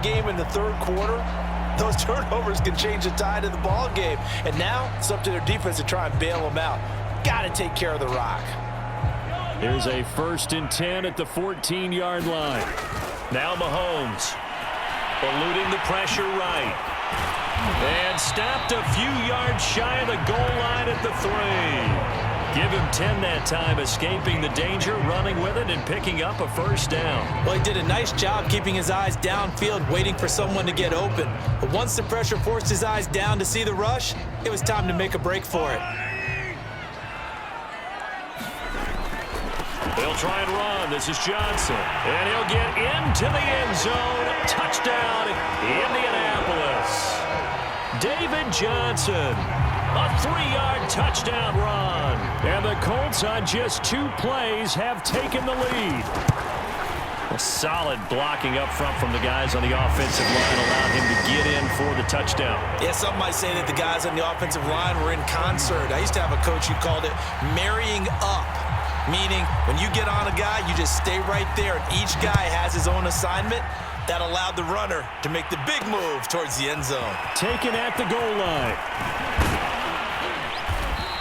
game in the third quarter, those turnovers can change the tide of the ball game. And now it's up to their defense to try and bail them out. Got to take care of the rock. Here's a 1st and 10 at the 14-yard line. Now Mahomes eluding the pressure right. And stopped a few yards shy of the goal line at the 3. Give him 10 that time, escaping the danger, running with it, and picking up a first down. Well, he did a nice job keeping his eyes downfield, waiting for someone to get open. But once the pressure forced his eyes down to see the rush, it was time to make a break for it. They'll try and run. This is Johnson. And he'll get into the end zone. Touchdown, Indianapolis. David Johnson. A 3-yard touchdown run. And the Colts on just 2 plays have taken the lead. A solid blocking up front from the guys on the offensive line allowed him to get in for the touchdown. Yeah, some might say that the guys on the offensive line were in concert. I used to have a coach who called it marrying up, meaning when you get on a guy, you just stay right there, and each guy has his own assignment. That allowed the runner to make the big move towards the end zone. Taken at the goal line.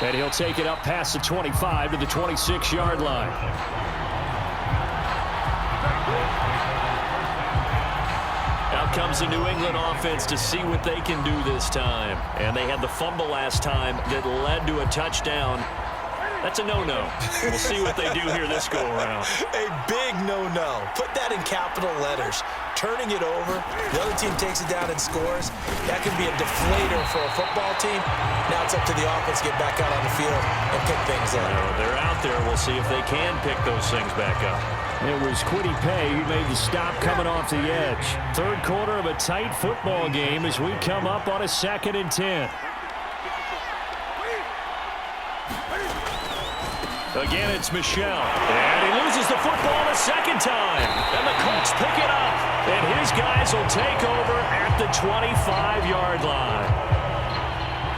And he'll take it up past the 25 to the 26-yard line. Out comes the New England offense to see what they can do this time. And they had the fumble last time that led to a touchdown. That's a no-no. We'll see what they do here this go-around. A big no-no. Put that in capital letters. Turning it over, the other team takes it down and scores. That can be a deflator for a football team. Now it's up to the offense to get back out on the field and pick things up. They're out there. We'll see if they can pick those things back up. It was Kwity Paye who made the stop coming off the edge. Third quarter of a tight football game as we come up on a 2nd and 10. Again, it's Michel. And he loses the football a second time. And the Colts pick it up. And his guys will take over at the 25-yard line.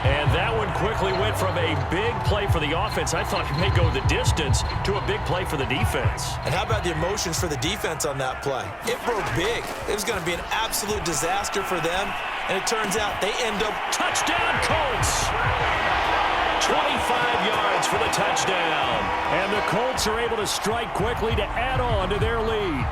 And that one quickly went from a big play for the offense, I thought it may go the distance, to a big play for the defense. And how about the emotions for the defense on that play? It broke big. It was going to be an absolute disaster for them. And it turns out they end up... Touchdown, Colts! 25 yards for the touchdown. And the Colts are able to strike quickly to add on to their lead.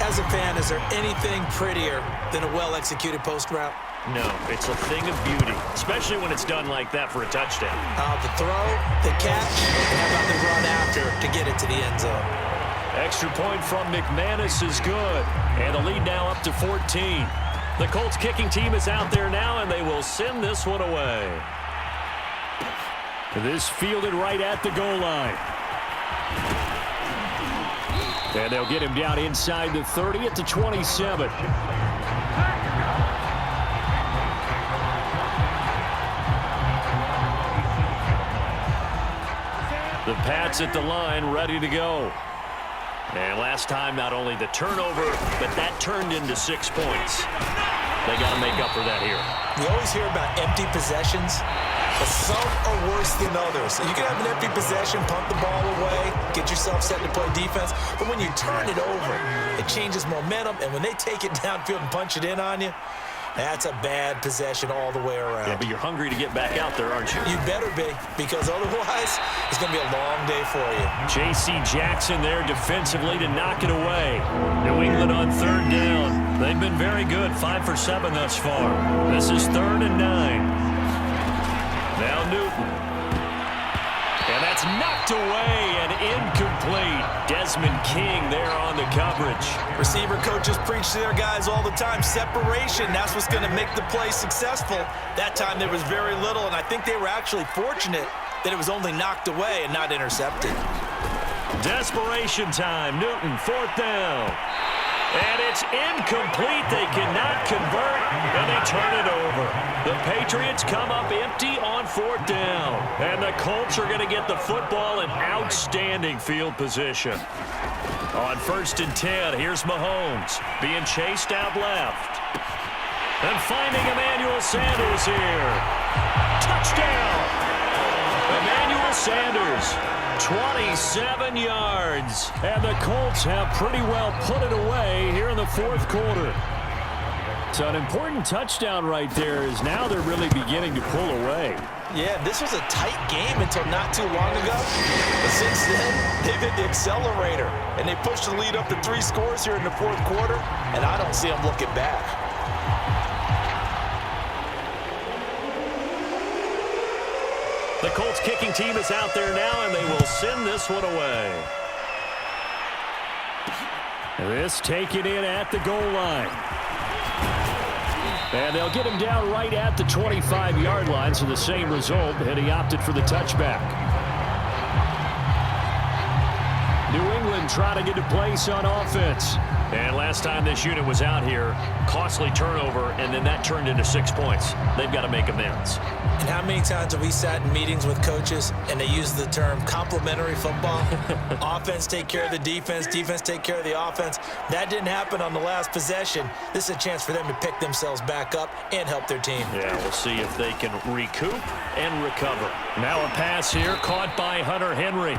As a fan, is there anything prettier than a well-executed post route? No, it's a thing of beauty, especially when it's done like that for a touchdown. The throw, the catch, and how about the run after to get it to the end zone? Extra point from McManus is good. And the lead now up to 14. The Colts kicking team is out there now, and they will send this one away. This fielded right at the goal line. And they'll get him down inside the 30 at the 27. The Pats at the line, ready to go. And last time, not only the turnover, but that turned into 6 points. They got to make up for that here. You always hear about empty possessions, but some are worse than others. You can have an empty possession, punt the ball away, get yourself set to play defense, but when you turn it over, it changes momentum, and when they take it downfield and punch it in on you, that's a bad possession all the way around. Yeah, but you're hungry to get back out there, aren't you? You better be, because otherwise, it's going to be a long day for you. J.C. Jackson there defensively to knock it away. New England on 3rd down. They've been very good, 5 for 7 thus far. This is 3rd and 9. Now Newton. And that's knocked away and incomplete. Desmond King there on the coverage. Receiver coaches preach to their guys all the time. Separation, that's what's going to make the play successful. That time there was very little, and I think they were actually fortunate that it was only knocked away and not intercepted. Desperation time. Newton, 4th down. And it's incomplete. They cannot convert, and they turn it over. The Patriots come up empty on 4th down. And the Colts are going to get the football in outstanding field position. On 1st and 10, here's Mahomes being chased out left. And finding Emmanuel Sanders here. Touchdown! Emmanuel Sanders. 27 yards. And the Colts have pretty well put it away here in the 4th quarter. So an important touchdown right there is now they're really beginning to pull away. Yeah, this was a tight game until not too long ago. But since then, they've hit the accelerator. And they pushed the lead up to 3 scores here in the fourth quarter. And I don't see them looking back. The Colts kicking team is out there now, and they will send this one away. This taken in at the goal line. And they'll get him down right at the 25-yard line, so the same result, and he opted for the touchback. New England trying to get a place on offense. And last time this unit was out here, costly turnover, and then that turned into 6 points. They've got to make amends. And how many times have we sat in meetings with coaches and they use the term complementary football? Offense take care of the defense, defense take care of the offense. That didn't happen on the last possession. This is a chance for them to pick themselves back up and help their team. Yeah, we'll see if they can recoup and recover. Now a pass here caught by Hunter Henry.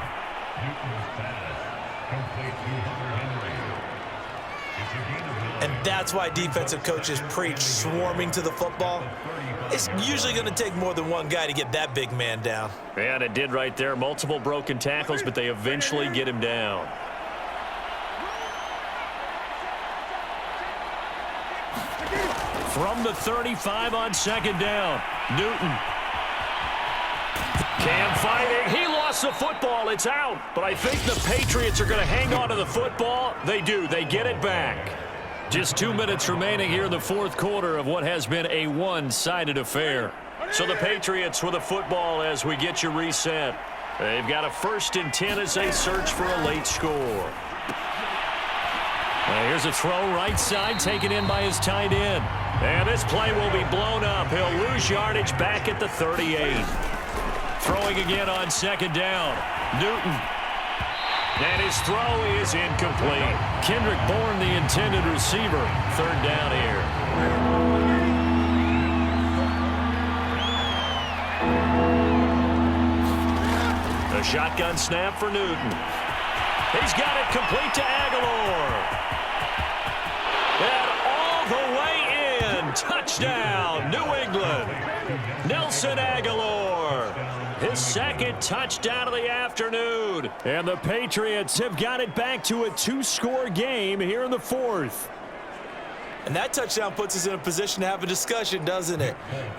And that's why defensive coaches preach swarming to the football. It's usually going to take more than one guy to get that big man down. And it did right there. Multiple broken tackles, but they eventually get him down. From the 35 on second down, Newton. Cam fighting. He lost the football. It's out. But I think the Patriots are going to hang on to the football. They do. They get it back. Just 2 minutes remaining here in the fourth quarter of what has been a one-sided affair. So the Patriots with a football as we get you reset. They've got a 1st and 10 as they search for a late score. Here's a throw right side taken in by his tight end. And this play will be blown up. He'll lose yardage back at the 38. Throwing again on second down. Newton. And his throw is incomplete. Kendrick Bourne, the intended receiver. 3rd down here. A shotgun snap for Newton. He's got it complete to Aguilar. And all the way in. Touchdown, New England. Nelson Aguilar. His 2nd touchdown of the afternoon. And the Patriots have got it back to a 2-score game here in the 4th. And that touchdown puts us in a position to have a discussion, doesn't it?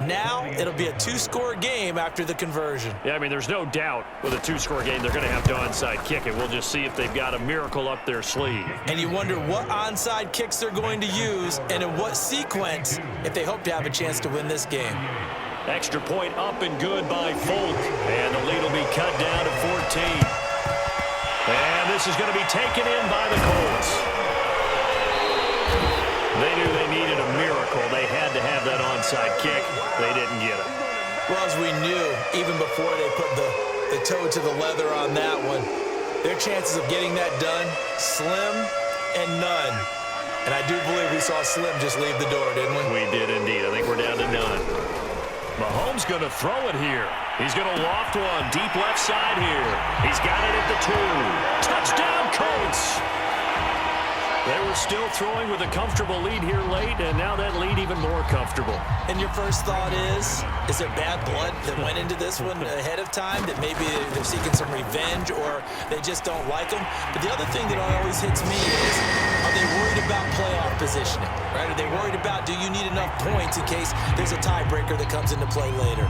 Now it'll be a 2-score game after the conversion. Yeah, I mean, there's no doubt with a 2-score game they're going to have to onside kick it. We'll just see if they've got a miracle up their sleeve. And you wonder what onside kicks they're going to use and in what sequence if they hope to have a chance to win this game. Extra point up and good by Folk. And the lead will be cut down to 14. And this is going to be taken in by the Colts. They knew they needed a miracle. They had to have that onside kick. They didn't get it. Well, as we knew, even before they put the toe to the leather on that one, their chances of getting that done, slim and none. And I do believe we saw Slim just leave the door, didn't we? We did indeed. I think we're down to none. Mahomes going to throw it here. He's going to loft one deep left side here. He's got it at the 2. Touchdown, Colts! They were still throwing with a comfortable lead here late, and now that lead even more comfortable. And your first thought is there bad blood that went into this one ahead of time, that maybe they're seeking some revenge or they just don't like them? But the other thing that always hits me is, are they worried about playoff positioning? Right? Are they worried about, do you need enough points in case there's a tiebreaker that comes into play later?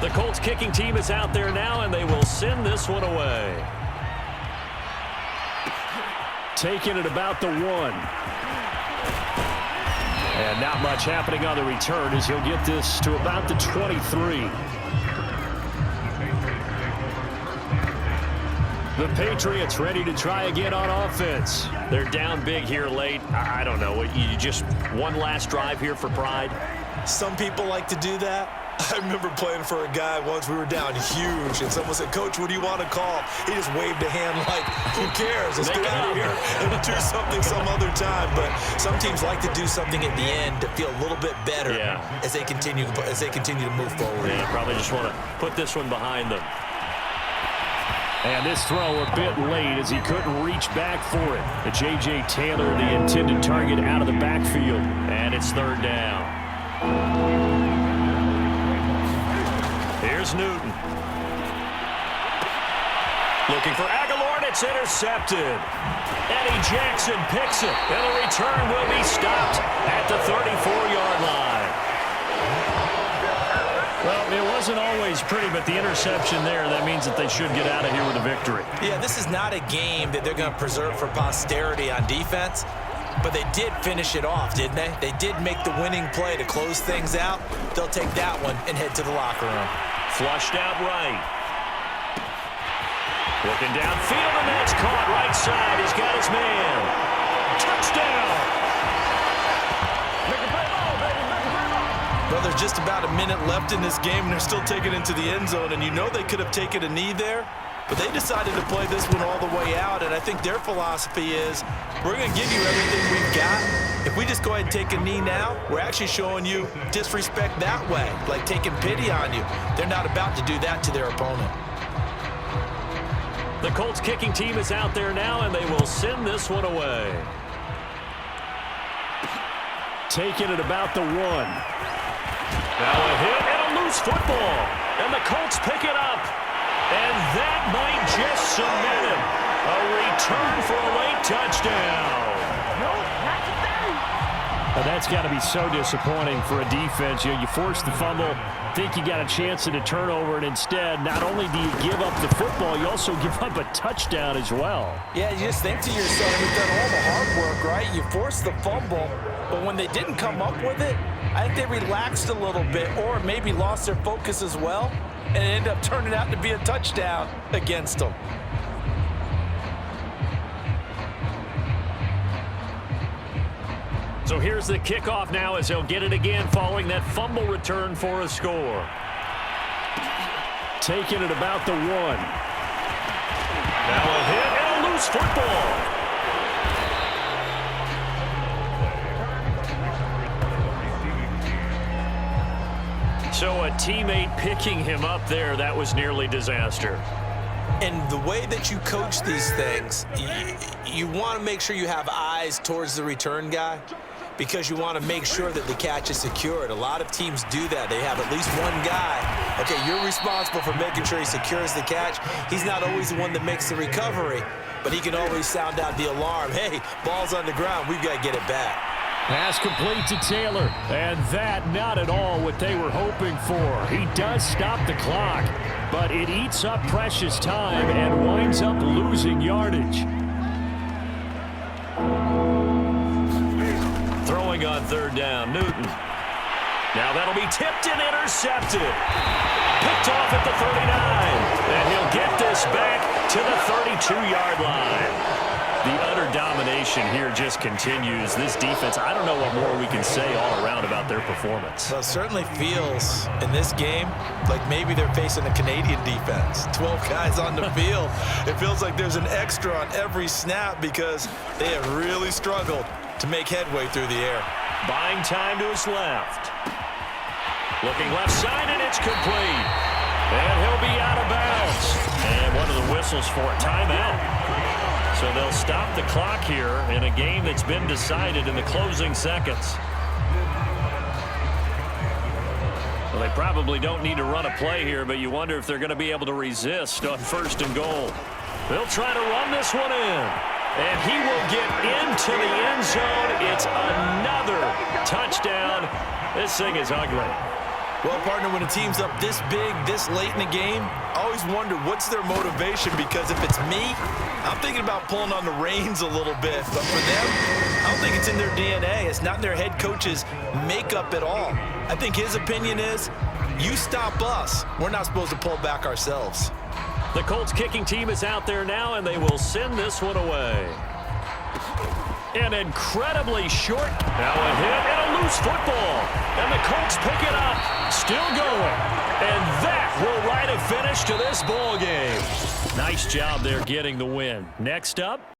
The Colts kicking team is out there now, and they will send this one away. Taking it about the 1. And not much happening on the return as he'll get this to about the 23. The Patriots ready to try again on offense. They're down big here late. I don't know. You just one last drive here for pride? Some people like to do that. I remember playing for a guy once. We were down huge, and someone said, "Coach, what do you want to call?" He just waved a hand like, who cares? Let's get out of here and do something some other time. But some teams like to do something at the end to feel a little bit better as they continue to move forward. Yeah, probably just want to put this one behind them. And this throw a bit late as he couldn't reach back for it. It's A.J. Taylor, the intended target, out of the backfield. And it's third down. Here's Newton. Looking for Aguilar, and it's intercepted. Eddie Jackson picks it, and the return will be stopped at the 34-yard line. Well, it wasn't always pretty, but the interception there, that means that they should get out of here with a victory. Yeah, this is not a game that they're going to preserve for posterity on defense, but they did finish it off, didn't they? They did make the winning play to close things out. They'll take that one and head to the locker room. Flushed out right. Looking downfield, and that's caught right side. He's got his man. Touchdown! Well, there's just about a minute left in this game, and they're still taking it into the end zone, and you know they could have taken a knee there, but they decided to play this one all the way out, and I think their philosophy is, we're going to give you everything we've got. If we just go ahead and take a knee now, we're actually showing you disrespect that way, like taking pity on you. They're not about to do that to their opponent. The Colts kicking team is out there now, and they will send this one away. Taking it about the 1. Now a hit and a loose football. And the Colts pick it up. And that might just cement it. A return for a late touchdown. Now that's got to be so disappointing for a defense. You force the fumble, think you got a chance at a turnover, and instead, not only do you give up the football, you also give up a touchdown as well. Yeah, you just think to yourself, you've done all the hard work, right? You forced the fumble, but when they didn't come up with it, I think they relaxed a little bit or maybe lost their focus as well, and it ended up turning out to be a touchdown against them. So here's the kickoff now as they'll get it again following that fumble return for a score. Taking it about the 1. Now a hit and a loose football. So a teammate picking him up there, that was nearly disaster. And the way that you coach these things, you want to make sure you have eyes towards the return guy because you want to make sure that the catch is secured. A lot of teams do that. They have at least one guy. Okay, you're responsible for making sure he secures the catch. He's not always the one that makes the recovery, but he can always sound out the alarm. Hey, ball's on the ground. We've got to get it back. Pass complete to Taylor, and that not at all what they were hoping for. He does stop the clock, but it eats up precious time and winds up losing yardage. Throwing on third down, Newton. Now that'll be tipped and intercepted. Picked off at the 39, and he'll get this back to the 32-yard line. The utter domination here just continues. This defense, I don't know what more we can say all around about their performance. Well, it certainly feels in this game like maybe they're facing a Canadian defense. 12 guys on the field. It feels like there's an extra on every snap because they have really struggled to make headway through the air. Buying time to his left. Looking left side, and it's complete. And he'll be out of bounds. And one of the whistles for a timeout. So they'll stop the clock here in a game that's been decided in the closing seconds. Well, they probably don't need to run a play here, but you wonder if they're going to be able to resist on 1st and goal. They'll try to run this one in. And he will get into the end zone. It's another touchdown. This thing is ugly. Well, partner, when a team's up this big, this late in the game, I always wonder what's their motivation, because if it's me, I'm thinking about pulling on the reins a little bit. But for them, I don't think it's in their DNA. It's not in their head coach's makeup at all. I think his opinion is, you stop us. We're not supposed to pull back ourselves. The Colts kicking team is out there now, and they will send this one away. An incredibly short, now a hit and a loose football. And the Colts pick it up, still going. And that will write a finish to this ball game. Nice job there getting the win. Next up.